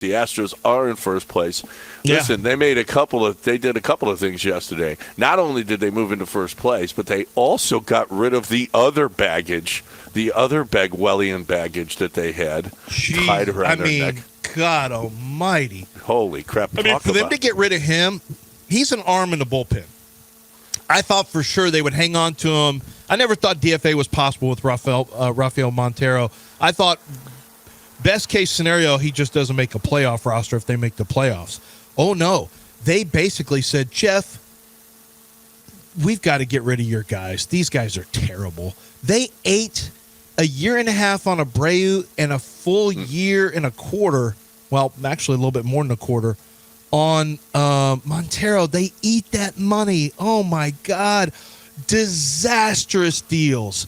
The Astros are in first place. Yeah. Listen, they did a couple of things yesterday. Not only did they move into first place, but they also got rid of the other baggage, the other Bagwellian baggage that they had tied around their neck. God almighty. Holy crap. I mean, for them to get rid of him, he's an arm in the bullpen. I thought for sure they would hang on to him. I never thought DFA was possible with Rafael Montero. I thought best case scenario, he just doesn't make a playoff roster if they make the playoffs. Oh, no. They basically said, Jeff, we've got to get rid of your guys. These guys are terrible. They ate a year and a half on Abreu and a full year and a quarter. Well, actually a little bit more than a quarter on Montero. They eat that money. Oh, my God. Disastrous deals.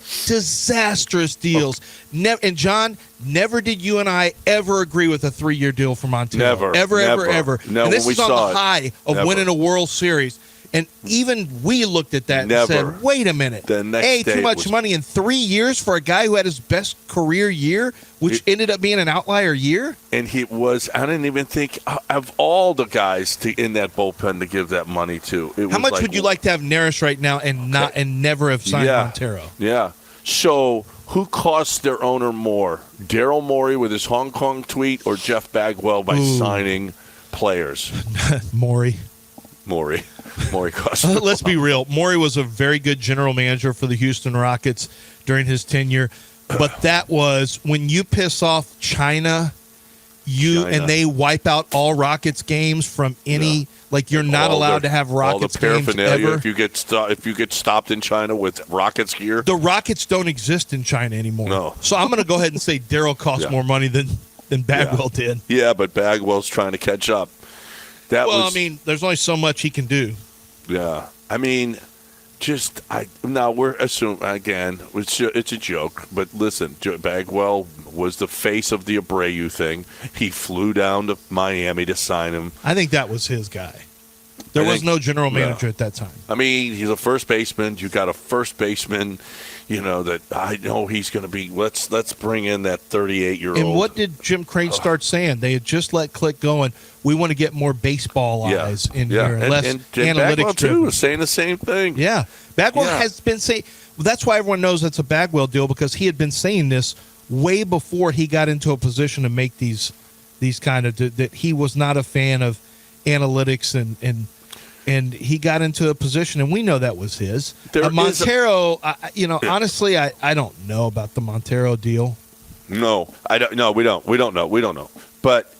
And, John, never did you and I ever agree with a 3-year deal for Montero. Never. Ever. No, and this is on the high of winning a World Series. And even we looked at that and said, wait a minute. Too much money in 3 years for a guy who had his best career year, which ended up being an outlier year? And I didn't even think of all the guys in that bullpen to give that money to. How much would you like to have Neris right now and never have signed Montero? Yeah. So who cost their owner more? Daryl Morey with his Hong Kong tweet or Jeff Bagwell by signing players? Morey cost. Let's be real. Morey was a very good general manager for the Houston Rockets during his tenure. But that was when you piss off China, and they wipe out all Rockets games from any you're not allowed to have Rockets games ever. If you get stopped in China with Rockets gear. The Rockets don't exist in China anymore. No. So I'm going to go ahead and say Daryl cost more money than Bagwell did. Yeah, but Bagwell's trying to catch up. There's only so much he can do. Yeah. I mean, we're assuming, again, it's a joke, but listen, Bagwell was the face of the Abreu thing. He flew down to Miami to sign him. I think that was his guy. There was no general manager at that time. I mean, he's a first baseman. You got a first baseman, that I know he's going to be. Let's bring in that 38-year-old. And what did Jim Crane start saying? They had just let Click go, and we want to get more baseball eyes in here, and less analytics. Bagwell too was saying the same thing. Yeah, Bagwell has been saying. Well, that's why everyone knows it's a Bagwell deal, because he had been saying this way before he got into a position to make these kind of that he was not a fan of analytics and he got into a position, and we know that was his. Montero, honestly, I don't know about the Montero deal. No, I don't. No, we don't. We don't know. But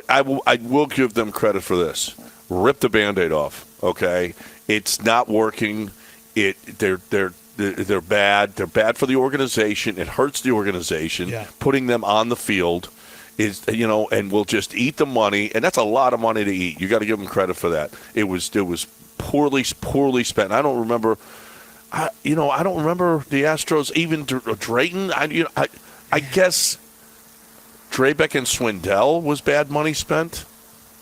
I will give them credit for this. Rip the Band-Aid off. Okay, it's not working. They're bad. They're bad for the organization. It hurts the organization. Yeah. Putting them on the field is, and we'll just eat the money, and that's a lot of money to eat. You got to give them credit for that. It was poorly spent. I don't remember. I don't remember the Astros even Drayton. I guess Drabek and Swindell was bad money spent.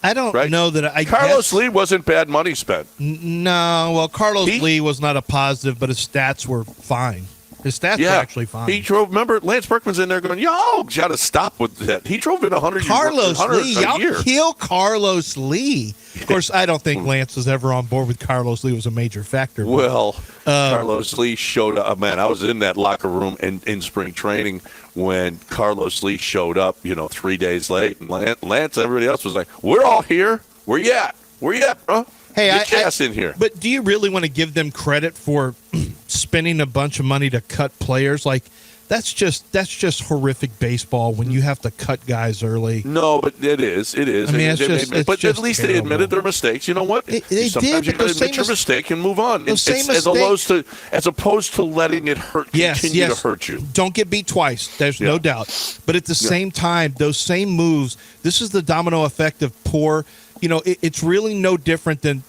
I don't know that. Carlos Lee wasn't bad money spent. No, well, Carlos Lee was not a positive, but his stats were fine. His stats were actually fine. He drove. Remember, Lance Berkman's in there going, "Yo, got to stop with that." He drove in 100. Carlos Lee, y'all kill Carlos Lee. Of course, I don't think Lance was ever on board with Carlos Lee. Was a major factor. Well, Carlos Lee showed up. Man, I was in that locker room in spring training when Carlos Lee showed up. 3 days late, and Lance, everybody else was like, "We're all here. Where you at? Where you at, bro?" Hey, Get in here. But do you really want to give them credit for spending a bunch of money to cut players? Like, that's just horrific baseball when you have to cut guys early. No, but it is. It is. I mean, it's but just at least terrible. they admitted their mistakes. You know what? They Sometimes did. you got to admit your mistake and move on. As opposed to letting it continue to hurt you. Don't get beat twice. There's no doubt. But at the same time, those same moves. This is the domino effect of poor. It's really no different than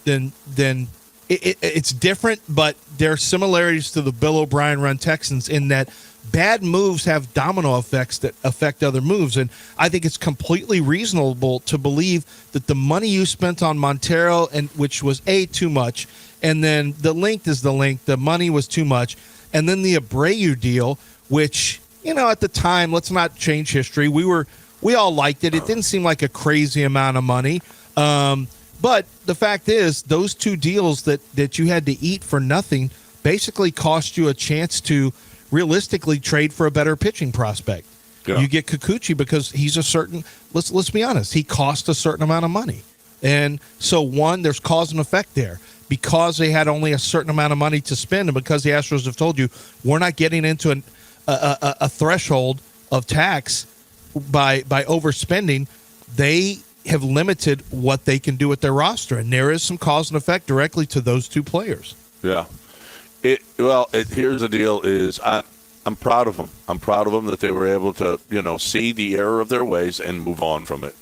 it's different, but there are similarities to the Bill O'Brien run Texans in that bad moves have domino effects that affect other moves. And I think it's completely reasonable to believe that the money you spent on Montero, and which was too much, and then the length is the length, the money was too much, and then the Abreu deal, which, at the time, let's not change history. We were We all liked it. It didn't seem like a crazy amount of money. But the fact is, those two deals that you had to eat for nothing basically cost you a chance to realistically trade for a better pitching prospect. Yeah. You get Kikuchi because he's a certain, let's be honest, he cost a certain amount of money. And so, one, there's cause and effect there. Because they had only a certain amount of money to spend, and because the Astros have told you, we're not getting into a threshold of tax by overspending, they have limited what they can do with their roster. And there is some cause and effect directly to those two players. Yeah. Here's the deal: is I'm proud of them. I'm proud of them that they were able to, see the error of their ways and move on from it.